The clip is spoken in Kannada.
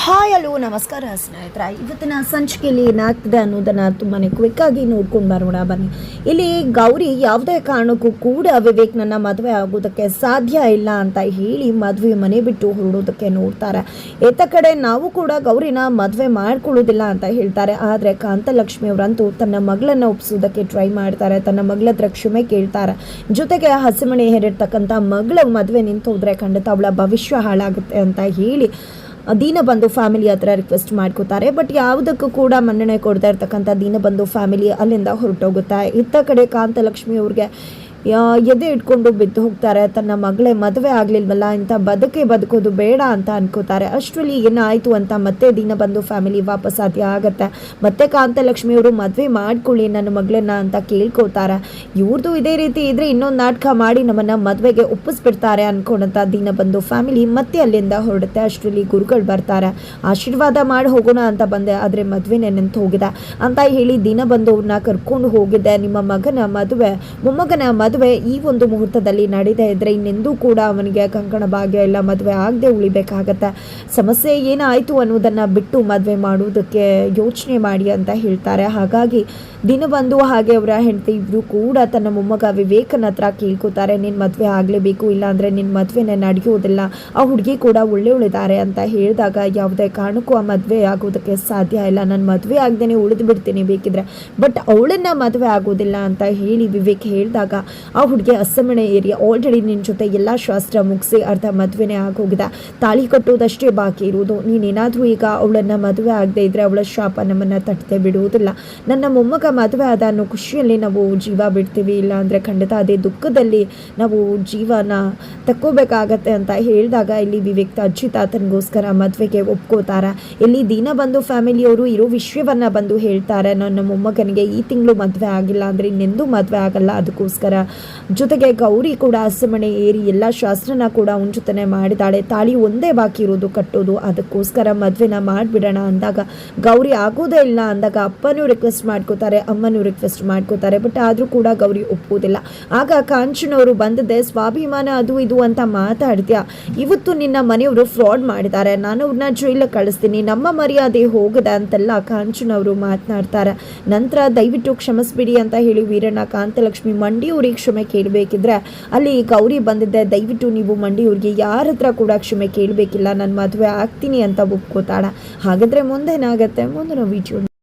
ಹಾಯ್ ಹಲೋ ನಮಸ್ಕಾರ ಸ್ನೇಹಿತರೆ. ಇವತ್ತಿನ ಸಂಚಿಕೆಯಲ್ಲಿ ಏನಾಗ್ತದೆ ಅನ್ನೋದನ್ನು ತುಂಬಾ ಕ್ವಿಕ್ಕಾಗಿ ನೋಡ್ಕೊಂಡು ಬರೋಣ ಬನ್ನಿ. ಇಲ್ಲಿ ಗೌರಿ ಯಾವುದೇ ಕಾರಣಕ್ಕೂ ಕೂಡ ವಿವೇಕ್ನನ್ನು ಮದುವೆ ಆಗೋದಕ್ಕೆ ಸಾಧ್ಯ ಇಲ್ಲ ಅಂತ ಹೇಳಿ ಮದುವೆ ಮನೆ ಬಿಟ್ಟು ಹೊರಡೋದಕ್ಕೆ ನೋಡ್ತಾರೆ. ಎತ್ತ ಕಡೆ ನಾವು ಕೂಡ ಗೌರಿನ ಮದುವೆ ಮಾಡ್ಕೊಳ್ಳೋದಿಲ್ಲ ಅಂತ ಹೇಳ್ತಾರೆ. ಆದರೆ ಕಾಂತಲಕ್ಷ್ಮಿ ಅವರಂತೂ ತನ್ನ ಮಗಳನ್ನು ಒಪ್ಪಿಸೋದಕ್ಕೆ ಟ್ರೈ ಮಾಡ್ತಾರೆ. ತನ್ನ ಮಗಳ ಹತ್ರ ಕ್ಷಮೆ ಕೇಳ್ತಾರೆ. ಜೊತೆಗೆ ಹಸಿಮಣೆ ಹೇರಿರ್ತಕ್ಕಂಥ ಮಗಳ ಮದುವೆ ನಿಂತು ಹೋದರೆ ಖಂಡಿತ ಅವಳ ಭವಿಷ್ಯ ಹಾಳಾಗುತ್ತೆ ಅಂತ ಹೇಳಿ ದೀನಬಂಧು ಫ್ಯಾಮಿಲಿ ಹತ್ರ ರಿಕ್ವೆಸ್ಟ್ ಮಾಡ್ಕೋತಾರೆ. ಬಟ್ ಯಾವುದಕ್ಕೂ ಕೂಡ ಮನ್ನಣೆ ಕೊಡ್ತಾ ಇರ್ತಕ್ಕಂಥ ದೀನಬಂಧು ಫ್ಯಾಮಿಲಿ ಅಲ್ಲಿಂದ ಹೊರಟೋಗುತ್ತೆ. ಇತ್ತ ಕಡೆ ಕಾಂತಲಕ್ಷ್ಮಿ ಅವ್ರಿಗೆ ಎದೆ ಇಟ್ಕೊಂಡು ಬಿದ್ದು ಹೋಗ್ತಾರೆ. ತನ್ನ ಮಗಳೇ ಮದುವೆ ಆಗಲಿಲ್ವಲ್ಲ, ಇಂಥ ಬದುಕೋದು ಬೇಡ ಅಂತ ಅನ್ಕೋತಾರೆ. ಅಷ್ಟರಲ್ಲಿ ಏನಾಯಿತು ಅಂತ ಮತ್ತೆ ದೀನಬಂಧು ಫ್ಯಾಮಿಲಿ ವಾಪಸ್ ಸಾಧ್ಯ ಆಗುತ್ತೆ. ಮತ್ತೆ ಕಾಂತಲಕ್ಷ್ಮಿ ಅವರು ಮದುವೆ ಮಾಡ್ಕೊಳ್ಳಿ ನನ್ನ ಮಗಳನ್ನ ಅಂತ ಕೇಳ್ಕೋತಾರೆ. ಇವ್ರದ್ದು ಇದೇ ರೀತಿ ಇದ್ರೆ ಇನ್ನೊಂದು ನಾಟಕ ಮಾಡಿ ನಮ್ಮನ್ನ ಮದುವೆಗೆ ಒಪ್ಪಿಸ್ಬಿಡ್ತಾರೆ ಅನ್ಕೊಂಡಂತ ದೀನಬಂಧು ಫ್ಯಾಮಿಲಿ ಮತ್ತೆ ಅಲ್ಲಿಂದ ಹೊರಡುತ್ತೆ. ಅಷ್ಟರಲ್ಲಿ ಗುರುಗಳು ಬರ್ತಾರೆ. ಆಶೀರ್ವಾದ ಮಾಡಿ ಹೋಗೋಣ ಅಂತ ಬಂದೆ, ಆದರೆ ಮದುವೆನೇ ನಿಂತು ಹೋಗಿದೆ ಅಂತ ಹೇಳಿ ದೀನಬಂಧು ಅವ್ರನ್ನ ಕರ್ಕೊಂಡು ಹೋಗಿದ್ದೆ. ನಿಮ್ಮ ಮಗನ ಮದುವೆ ಮೊಮ್ಮಗನ ಮದುವೆ ಈ ಒಂದು ಮುಹೂರ್ತದಲ್ಲಿ ನಡೀತಾ ಇದ್ರೆ ಇನ್ನೆಂದೂ ಕೂಡ ಅವನಿಗೆ ಕಂಕಣ ಭಾಗ್ಯ ಇಲ್ಲ, ಮದುವೆ ಆಗದೆ ಉಳಿಬೇಕಾಗತ್ತೆ. ಸಮಸ್ಯೆ ಏನಾಯಿತು ಅನ್ನೋದನ್ನು ಬಿಟ್ಟು ಮದುವೆ ಮಾಡುವುದಕ್ಕೆ ಯೋಚನೆ ಮಾಡಿ ಅಂತ ಹೇಳ್ತಾರೆ. ಹಾಗಾಗಿ ದೀನಬಂಧು ಹಾಗೆ ಅವರ ಹೆಂಡತಿ ಇಬ್ಬರು ಕೂಡ ತನ್ನ ಮೊಮ್ಮಗ ವಿವೇಕನ ಹತ್ರ ಕೇಳ್ಕೊತಾರೆ, ನಿನ್ನ ಮದುವೆ ಆಗಲೇಬೇಕು, ಇಲ್ಲಾಂದರೆ ನಿನ್ನ ಮದುವೆನೇ ನಡೆಯೋದಿಲ್ಲ, ಆ ಹುಡುಗಿ ಕೂಡ ಒಳ್ಳೆಯವಳಿದ್ದಾರೆ ಅಂತ ಹೇಳಿದಾಗ ಯಾವುದೇ ಕಾರಣಕ್ಕೂ ಆ ಮದುವೆ ಆಗೋದಕ್ಕೆ ಸಾಧ್ಯ ಇಲ್ಲ, ನಾನು ಮದುವೆ ಆಗದೇನೆ ಉಳಿದು ಬಿಡ್ತೀನಿ ಬೇಕಿದ್ರೆ, ಬಟ್ ಅವಳನ್ನ ಮದುವೆ ಆಗೋದಿಲ್ಲ ಅಂತ ಹೇಳಿ ವಿವೇಕ್ ಹೇಳಿದಾಗ ಆ ಹುಡುಗಿ ಹಸಮಣೆ ಏರಿ ಆಲ್ರೆಡಿ ನಿನ್ನ ಜೊತೆ ಎಲ್ಲ ಶಾಸ್ತ್ರ ಮುಗಿಸಿ ಅರ್ಧ ಮದುವೆನೇ ಆಗೋಗಿದೆ, ತಾಳಿ ಕಟ್ಟೋದಷ್ಟೇ ಬಾಕಿ ಇರುವುದು, ನೀನೇನಾದರೂ ಈಗ ಅವಳನ್ನು ಮದುವೆ ಆಗದೆ ಇದ್ದರೆ ಅವಳ ಶಾಪ ನಮ್ಮನ್ನು ತಟ್ಟದೆ ಬಿಡುವುದಿಲ್ಲ, ನನ್ನ ಮೊಮ್ಮಗ ಮದುವೆ ಆದ ಅನ್ನೋ ಖುಷಿಯಲ್ಲಿ ನಾವು ಜೀವ ಬಿಡ್ತೀವಿ, ಇಲ್ಲ ಅಂದರೆ ಖಂಡಿತ ಅದೇ ದುಃಖದಲ್ಲಿ ನಾವು ಜೀವನ ತಕ್ಕೋಬೇಕಾಗತ್ತೆ ಅಂತ ಹೇಳಿದಾಗ ಇಲ್ಲಿ ವಿವೇಕ್ ಅಜ್ಜಿ ತಾತನಿಗೋಸ್ಕರ ಮದುವೆಗೆ ಒಪ್ಕೋತಾರೆ. ಇಲ್ಲಿ ದೀನಬಂಧು ಫ್ಯಾಮಿಲಿಯವರು ಇರೋ ವಿಷಯವನ್ನು ಬಂದು ಹೇಳ್ತಾರೆ, ನನ್ನ ಮೊಮ್ಮಗನಿಗೆ ಈ ತಿಂಗಳು ಮದುವೆ ಆಗಿಲ್ಲ ಅಂದರೆ ಇನ್ನೆಂದೂ ಮದುವೆ ಆಗಲ್ಲ, ಅದಕ್ಕೋಸ್ಕರ ಜೊತೆಗೆ ಗೌರಿ ಕೂಡ ಹಸಮಣೆ ಏರಿ ಎಲ್ಲ ಶಾಸ್ತ್ರನ ಕೂಡ ಅವನ ಜೊತೆನೆ ಮಾಡಿದಾಳೆ, ತಾಳಿ ಒಂದೇ ಬಾಕಿ ಇರೋದು ಕಟ್ಟೋದು, ಅದಕ್ಕೋಸ್ಕರ ಮದುವೆನ ಮಾಡಿಬಿಡೋಣ ಅಂದಾಗ ಗೌರಿ ಆಗೋದೇ ಇಲ್ಲ ಅಂದಾಗ ಅಪ್ಪನೂ ರಿಕ್ವೆಸ್ಟ್ ಮಾಡ್ಕೋತಾರೆ, ಅಮ್ಮನೂ ರಿಕ್ವೆಸ್ಟ್ ಮಾಡ್ಕೋತಾರೆ. ಬಟ್ ಆದರೂ ಕೂಡ ಗೌರಿ ಒಪ್ಪೋದಿಲ್ಲ. ಆಗ ಕಾಂಚನವರು ಬಂದದ್ದೇ ಸ್ವಾಭಿಮಾನ ಅದು ಇದು ಅಂತ ಮಾತಾಡ್ತೀಯ, ಇವತ್ತು ನಿನ್ನ ಮನೆಯವರು ಫ್ರಾಡ್ ಮಾಡಿದ್ದಾರೆ, ನಾನು ಅವ್ರನ್ನ ಜೈಲಿಗೆ ಕಳಿಸ್ತೀನಿ, ನಮ್ಮ ಮರ್ಯಾದೆ ಹೋಗದ ಅಂತೆಲ್ಲ ಕಾಂಚನವರು ಮಾತನಾಡ್ತಾರೆ. ನಂತರ ದಯವಿಟ್ಟು ಕ್ಷಮಿಸ್ಬಿಡಿ ಅಂತ ಹೇಳಿ ವೀರಣ್ಣ ಕಾಂತಲಕ್ಷ್ಮಿ ಮಂಡಿಯೂರಿಗೆ ಕ್ಷಮೆ ಕೇಳಬೇಕಿದ್ರೆ ಅಲ್ಲಿ ಗೌರಿ ಬಂದಿದ್ದೆ, ದಯವಿಟ್ಟು ನೀವು ಮಂಡಿಯೂರಿಗೆ ಯಾರ ಹತ್ರ ಕೂಡ ಕ್ಷಮೆ ಕೇಳಬೇಕಿಲ್ಲ, ನಾನು ಮದುವೆ ಆಗ್ತೀನಿ ಅಂತ ಒಪ್ಕೋತಾಳ. ಹಾಗಾದರೆ ಮುಂದೇನಾಗತ್ತೆ ಮುಂದಿನ ವಿಡಿಯೋ